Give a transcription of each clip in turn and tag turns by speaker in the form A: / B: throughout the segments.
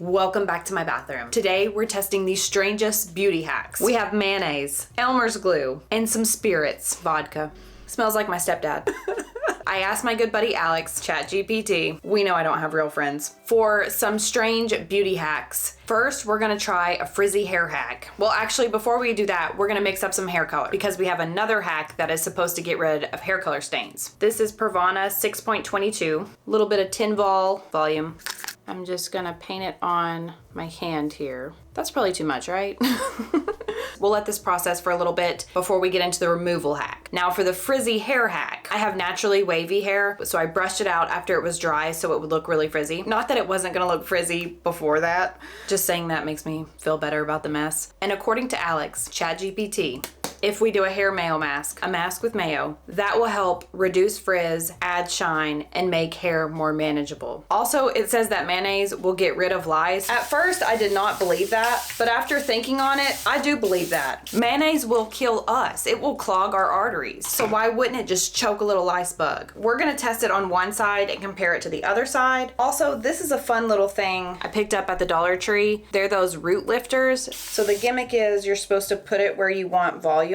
A: Welcome back to my bathroom. Today we're testing the strangest beauty hacks. We have mayonnaise, Elmer's glue, and some spirits, vodka. Smells like my stepdad. I asked my good buddy Alex, ChatGPT, we know I don't have real friends, for some strange beauty hacks. First, we're gonna try a frizzy hair hack. Well, actually, before we do that, we're gonna mix up some hair color because we have another hack that is supposed to get rid of hair color stains. This is Pravana 6.22, a little bit of tin vol volume. I'm just gonna paint it on my hand here. That's probably too much, right? We'll let this process for a little bit before we get into the removal hack. Now for the frizzy hair hack, I have naturally wavy hair, so I brushed it out after it was dry so it would look really frizzy. Not that it wasn't gonna look frizzy before that, just saying that makes me feel better about the mess. And according to Alex, ChatGPT, if we do a hair mayo mask, a mask with mayo, that will help reduce frizz, add shine, and make hair more manageable. Also, it says that mayonnaise will get rid of lice. At first, I did not believe that, but after thinking on it, I do believe that. Mayonnaise will kill us. It will clog our arteries. So why wouldn't it just choke a little lice bug? We're gonna test it on one side and compare it to the other side. Also, this is a fun little thing I picked up at the Dollar Tree. They're those root lifters. So the gimmick is you're supposed to put it where you want volume.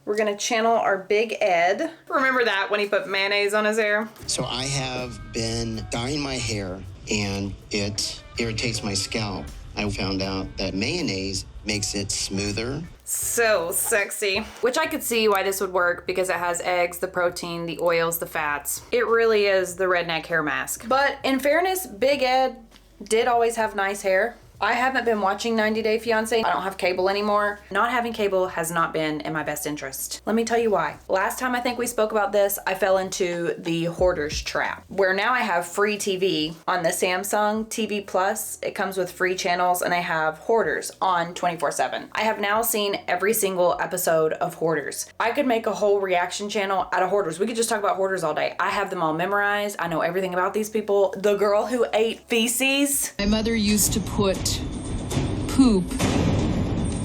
A: We're gonna channel our Big Ed. Remember that when he put mayonnaise on his hair?
B: So I have been dyeing my hair and it irritates my scalp. I found out that mayonnaise makes it smoother.
A: So sexy. Which I could see why this would work because it has eggs, the protein, the oils, the fats. It really is the redneck hair mask. But in fairness, Big Ed did always have nice hair. I haven't been watching 90 Day Fiancé. I don't have cable anymore. Not having cable has not been in my best interest. Let me tell you why. Last time I think we spoke about this, I fell into the hoarder's trap, where now I have free TV on the Samsung TV Plus. It comes with free channels and I have Hoarders on 24/7. I have now seen every single episode of Hoarders. I could make a whole reaction channel out of Hoarders. We could just talk about Hoarders all day. I have them all memorized. I know everything about these people. The girl who ate feces.
C: My mother used to put poop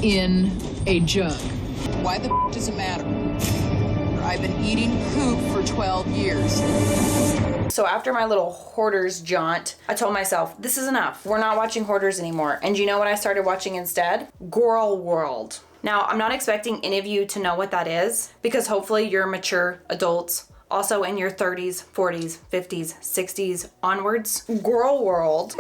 C: in a jug. Why the does it matter? I've been eating poop for 12 years.
A: So after my little Hoarders jaunt, I told myself, this is enough. We're not watching Hoarders anymore. And you know what I started watching instead? Girl World. Now, I'm not expecting any of you to know what that is because hopefully you're mature adults, also in your 30s, 40s, 50s, 60s onwards. Girl World.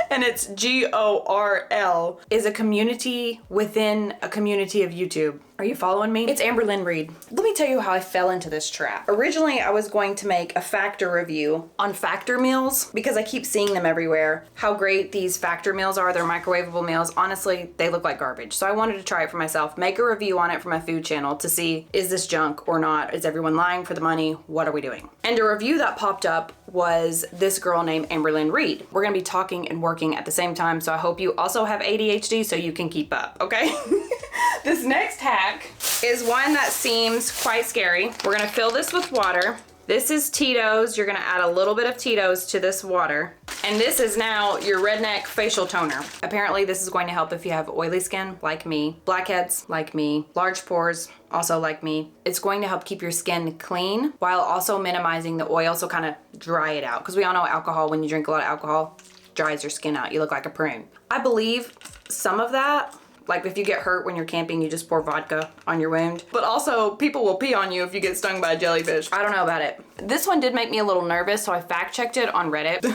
A: And it's GORL, is a community within a community of YouTube. Are you following me? It's Amberlynn Reed. Let me tell you how I fell into this trap. Originally, I was going to make a Factor review on Factor meals because I keep seeing them everywhere. How great these Factor meals are. They're microwavable meals. Honestly, they look like garbage. So I wanted to try it for myself, make a review on it for my food channel to see, is this junk or not? Is everyone lying for the money? What are we doing? And a review that popped up was this girl named Amberlynn Reed. We're gonna be talking and working at the same time, so I hope you also have ADHD so you can keep up, okay? This next hack is one that seems quite scary. We're gonna fill this with water. This is Tito's. You're gonna add a little bit of Tito's to this water. And this is now your redneck facial toner. Apparently this is going to help if you have oily skin, like me, blackheads, like me, large pores, also like me. It's going to help keep your skin clean while also minimizing the oil, so kind of dry it out. Because we all know alcohol, when you drink a lot of alcohol, dries your skin out. You look like a prune. I believe some of that, like if you get hurt when you're camping, you just pour vodka on your wound. But also, people will pee on you if you get stung by a jellyfish. I don't know about it. This one did make me a little nervous, so I fact checked it on Reddit.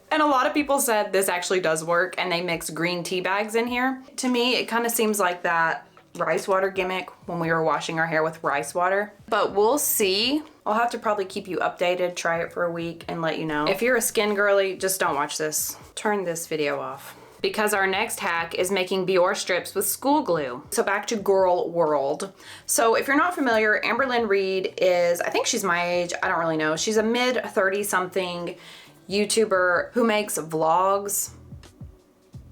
A: And a lot of people said this actually does work, and they mix green tea bags in here. To me, it kind of seems like that rice water gimmick when we were washing our hair with rice water. But we'll see. I'll have to probably keep you updated, try it for a week, and let you know. If you're a skin girly, just don't watch this. Turn this video off. Because our next hack is making Biore strips with school glue. So back to Girl World. So if you're not familiar, Amberlynn Reed is, I think she's my age, I don't really know. She's a mid 30-something YouTuber who makes vlogs.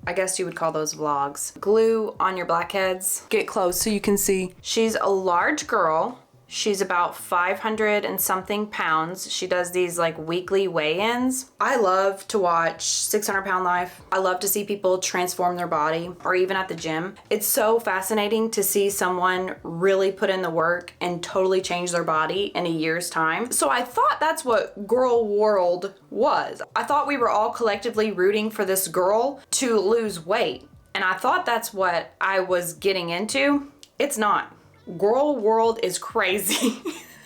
A: I guess you would call those vlogs. Glue on your blackheads. Get close so you can see. She's a large girl She's about 500 and something pounds. She does these like weekly weigh-ins. I love to watch 600 Pound Life. I love to see people transform their body, or even at the gym. It's so fascinating to see someone really put in the work and totally change their body in a year's time. So I thought that's what Girl World was. I thought we were all collectively rooting for this girl to lose weight. And I thought that's what I was getting into. It's not. Girl World is crazy.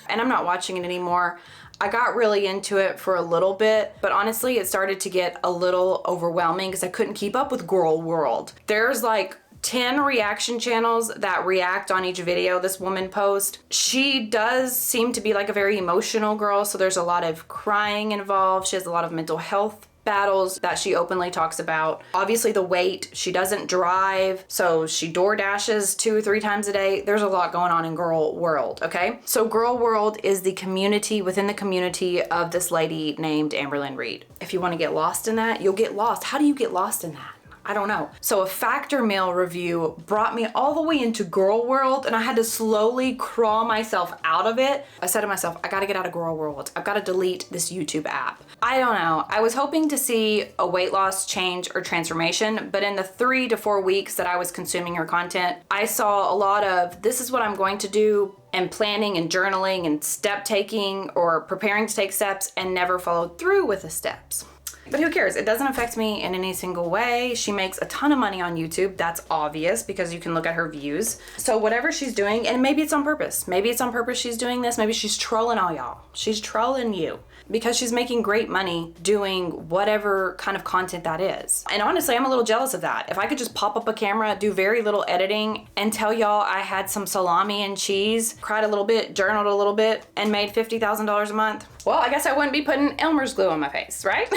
A: And I'm not watching it anymore. I got really into it for a little bit, but honestly, it started to get a little overwhelming because I couldn't keep up with Girl World. There's like 10 reaction channels that react on each video this woman posts. She does seem to be like a very emotional girl, so there's a lot of crying involved. She has a lot of mental health battles that she openly talks about. Obviously the weight, she doesn't drive, so she door dashes 2 or 3 times a day. There's a lot going on in Girl World, okay? So Girl World is the community within the community of this lady named Amberlynn Reed. If you want to get lost in that, you'll get lost. How do you get lost in that? I don't know. So a Factor Meal review brought me all the way into Girl World, and I had to slowly crawl myself out of it. I said to myself, I gotta get out of Girl World. I've gotta delete this YouTube app. I don't know. I was hoping to see a weight loss change or transformation, but in the 3 to 4 weeks that I was consuming her content, I saw a lot of, this is what I'm going to do, and planning and journaling and step taking or preparing to take steps, and never followed through with the steps. But who cares? It doesn't affect me in any single way. She makes a ton of money on YouTube. That's obvious because you can look at her views. So whatever she's doing, and maybe it's on purpose. Maybe it's on purpose she's doing this. Maybe she's trolling all y'all. She's trolling you because she's making great money doing whatever kind of content that is. And honestly, I'm a little jealous of that. If I could just pop up a camera, do very little editing, and tell y'all I had some salami and cheese, cried a little bit, journaled a little bit, and made $50,000 a month, well, I guess I wouldn't be putting Elmer's glue on my face, right?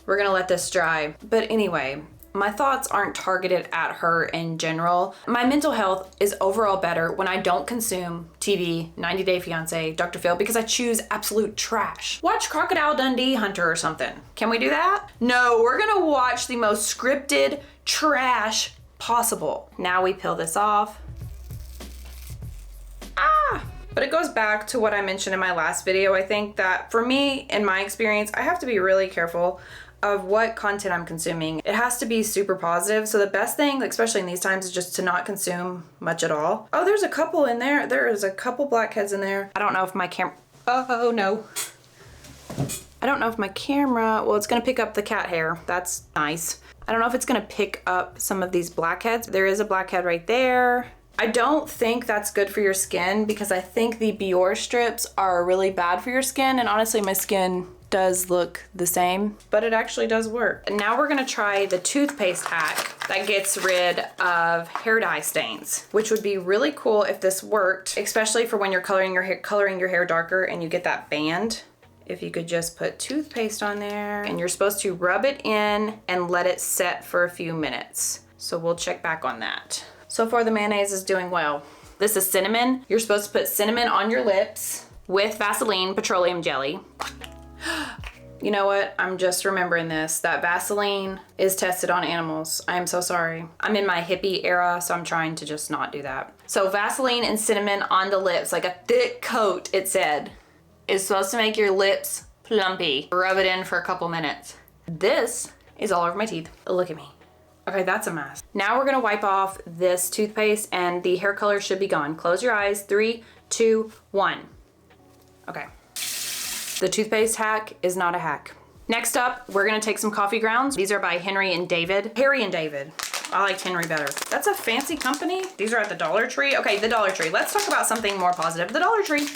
A: We're gonna let this dry. But anyway, my thoughts aren't targeted at her in general. My mental health is overall better when I don't consume TV, 90 Day Fiance, Dr. Phil, because I choose absolute trash. Watch Crocodile Dundee Hunter or something. Can we do that? No, we're gonna watch the most scripted trash possible. Now we peel this off. But it goes back to what I mentioned in my last video. I think that for me, in my experience, I have to be really careful of what content I'm consuming. It has to be super positive. So the best thing, especially in these times, is just to not consume much at all. Oh, there's a couple in there. There is a couple blackheads in there. I don't know if my camera, oh no. I don't know if my camera, well, it's gonna pick up the cat hair. That's nice. I don't know if it's gonna pick up some of these blackheads. There is a blackhead right there. I don't think that's good for your skin because I think the Biore strips are really bad for your skin, and honestly my skin does look the same, but it actually does work. And now we're gonna try the toothpaste hack that gets rid of hair dye stains, which would be really cool if this worked, especially for when you're coloring your hair darker and you get that band. If you could just put toothpaste on there, and you're supposed to rub it in and let it set for a few minutes. So we'll check back on that. So far the mayonnaise is doing well. This is cinnamon. You're supposed to put cinnamon on your lips with Vaseline petroleum jelly. You know what? I'm just remembering this. That Vaseline is tested on animals. I am so sorry. I'm in my hippie era, so I'm trying to just not do that. So Vaseline and cinnamon on the lips, like a thick coat, it said, is supposed to make your lips plumpy. Rub it in for a couple minutes. This is all over my teeth. Look at me. Okay, that's a mess. Now we're gonna wipe off this toothpaste and the hair color should be gone. Close your eyes, 3, 2, 1. Okay. The toothpaste hack is not a hack. Next up, we're gonna take some coffee grounds. These are by Henry and David. Harry and David. I liked Henry better. That's a fancy company. These are at the Dollar Tree. Okay, the Dollar Tree. Let's talk about something more positive. The Dollar Tree.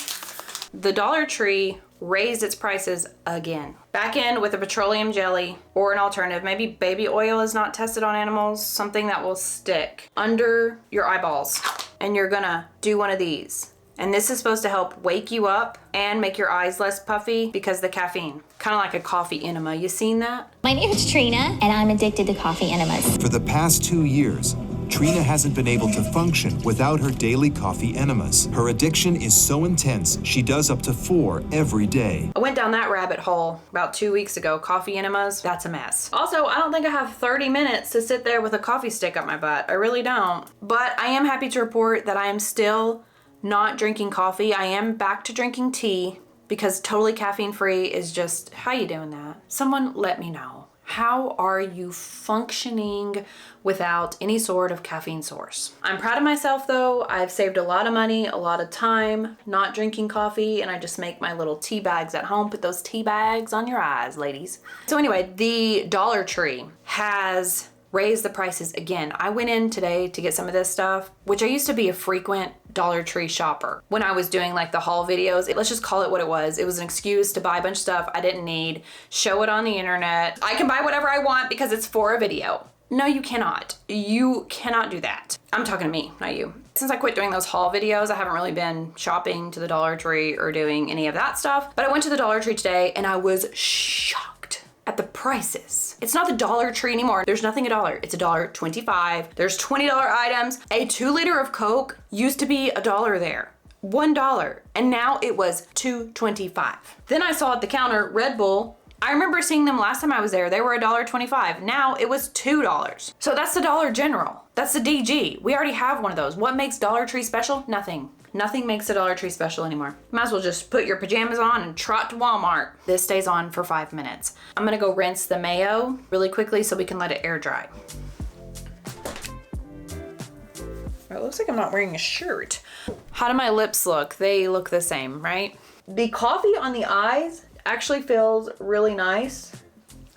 A: The Dollar Tree raised its prices again. Back in with a petroleum jelly or an alternative. Maybe baby oil is not tested on animals. Something that will stick under your eyeballs. And you're gonna do one of these. And this is supposed to help wake you up and make your eyes less puffy because the caffeine. Kind of like a coffee enema. You seen that?
D: My name is Trina, and I'm addicted to coffee enemas.
E: For the past 2 years, Trina hasn't been able to function without her daily coffee enemas. Her addiction is so intense, she does up to 4 every day.
A: I went down that rabbit hole about 2 weeks ago. Coffee enemas, that's a mess. Also, I don't think I have 30 minutes to sit there with a coffee stick up my butt. I really don't. But I am happy to report that I am still not drinking coffee. I am back to drinking tea because totally caffeine free is just, how you doing that? Someone let me know. How are you functioning without any sort of caffeine source? I'm proud of myself though. I've saved a lot of money, a lot of time not drinking coffee, and I just make my little tea bags at home. Put those tea bags on your eyes, ladies. So anyway, the Dollar Tree has raised the prices again. I went in today to get some of this stuff, which I used to be a frequent Dollar Tree shopper. When I was doing like the haul videos, let's just call it what it was. It was an excuse to buy a bunch of stuff I didn't need, show it on the internet. I can buy whatever I want because it's for a video. No, you cannot. You cannot do that. I'm talking to me, not you. Since I quit doing those haul videos, I haven't really been shopping to the Dollar Tree or doing any of that stuff. But I went to the Dollar Tree today and I was shocked at the prices. It's not the Dollar Tree anymore. There's nothing $1. It's $1.25. There's $20 items. A 2 liter of Coke used to be $1 there. $1. And now it was $2.25. Then I saw at the counter Red Bull. I remember seeing them last time I was there. They were $1.25. Now it was $2. So that's the Dollar General. That's the DG. We already have one of those. What makes Dollar Tree special? Nothing. Nothing makes a Dollar Tree special anymore. Might as well just put your pajamas on and trot to Walmart. This stays on for 5 minutes. I'm gonna go rinse the mayo really quickly so we can let it air dry. It looks like I'm not wearing a shirt. How do my lips look? They look the same, right? The coffee on the eyes actually feels really nice.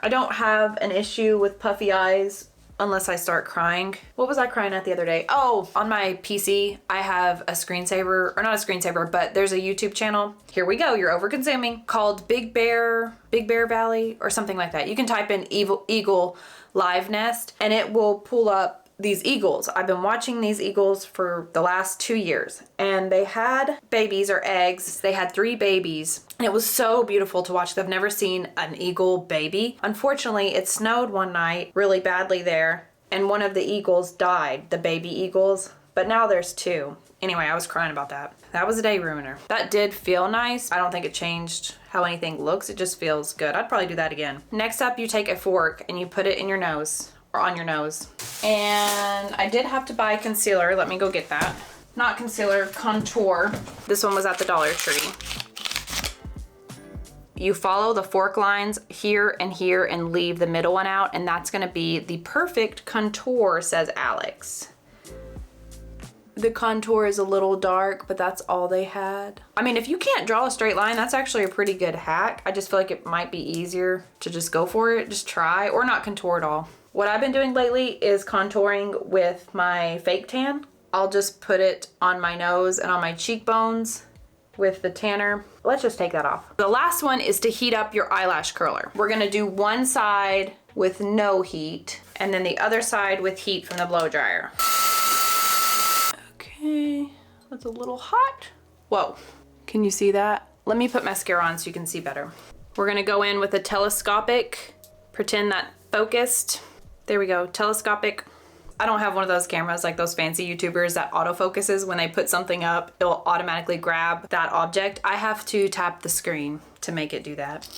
A: I don't have an issue with puffy eyes unless I start crying. What was I crying at the other day? Oh, on my PC, I have a screensaver, or not a screensaver, but there's a YouTube channel. Here we go, you're over consuming, called Big Bear Valley, or something like that. You can type in Eagle Live Nest and it will pull up these eagles. I've been watching these eagles for the last 2 years and they had babies or eggs. They had 3 babies and it was so beautiful to watch. I've never seen an eagle baby. Unfortunately, it snowed one night really badly there and one of the eagles died, the baby eagles, but now there's 2. Anyway, I was crying about that. That was a day ruiner. That did feel nice. I don't think it changed how anything looks. It just feels good. I'd probably do that again. Next up, you take a fork and you put it in your nose. Or on your nose. And I did have to buy concealer. Let me go get that. Not concealer, contour. This one was at the Dollar Tree. You follow the fork lines here and leave the middle one out, and that's gonna be the perfect contour, says Alex. The contour is a little dark, but that's all they had. I mean, if you can't draw a straight line, that's actually a pretty good hack. I just feel like it might be easier to just go for it, just try, or not contour at all. What I've been doing lately is contouring with my fake tan. I'll just put it on my nose and on my cheekbones with the tanner. Let's just take that off. The last one is to heat up your eyelash curler. We're gonna do one side with no heat and then the other side with heat from the blow dryer. Okay, that's a little hot. Whoa, can you see that? Let me put mascara on so you can see better. We're gonna go in with a telescopic, pretend that focused. There we go, telescopic. I don't have one of those cameras like those fancy YouTubers that autofocuses when they put something up, it'll automatically grab that object. I have to tap the screen to make it do that.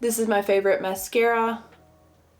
A: This is my favorite mascara.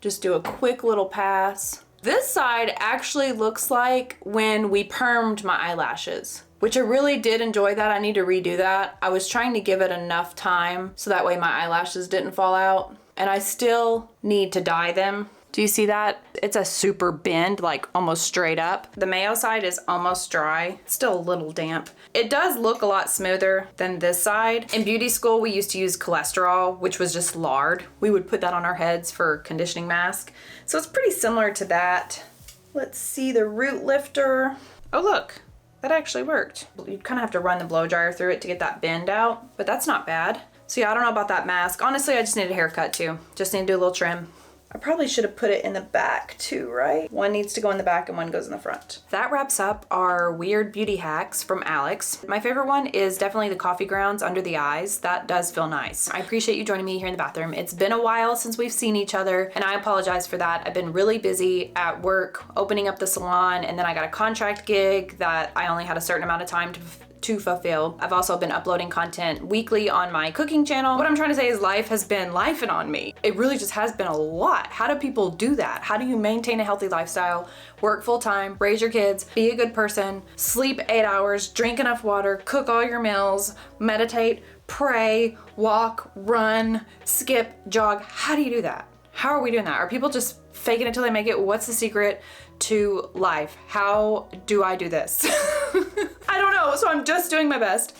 A: Just do a quick little pass. This side actually looks like when we permed my eyelashes, which I really did enjoy that. I need to redo that. I was trying to give it enough time so that way my eyelashes didn't fall out, and I still need to dye them. Do you see that? It's a super bend, like almost straight up. The mayo side is almost dry, still a little damp. It does look a lot smoother than this side. In beauty school, we used to use cholesterol, which was just lard. We would put that on our heads for conditioning mask. So it's pretty similar to that. Let's see the root lifter. Oh look, that actually worked. You'd kind of have to run the blow dryer through it to get that bend out, but that's not bad. So yeah, I don't know about that mask. Honestly, I just need a haircut too. Just need to do a little trim. I probably should have put it in the back too, right? One needs to go in the back and one goes in the front. That wraps up our weird beauty hacks from Alex. My favorite one is definitely the coffee grounds under the eyes. That does feel nice. I appreciate you joining me here in the bathroom. It's been a while since we've seen each other and I apologize for that. I've been really busy at work, opening up the salon, and then I got a contract gig that I only had a certain amount of time to fulfill. I've also been uploading content weekly on my cooking channel. What I'm trying to say is life has been lifing on me. It really just has been a lot. How do people do that? How do you maintain a healthy lifestyle, work full time, raise your kids, be a good person, sleep 8 hours, drink enough water, cook all your meals, meditate, pray, walk, run, skip, jog? How do you do that? How are we doing that? Are people just faking it till they make it? What's the secret to life? How do I do this? I don't know, so I'm just doing my best.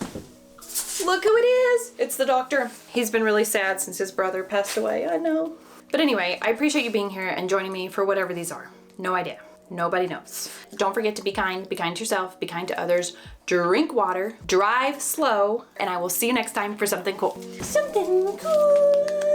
A: Look who it is. It's the doctor. He's been really sad since his brother passed away, I know. But anyway, I appreciate you being here and joining me for whatever these are. No idea. Nobody knows. Don't forget to be kind to yourself, be kind to others, drink water, drive slow, and I will see you next time for something cool. Something cool.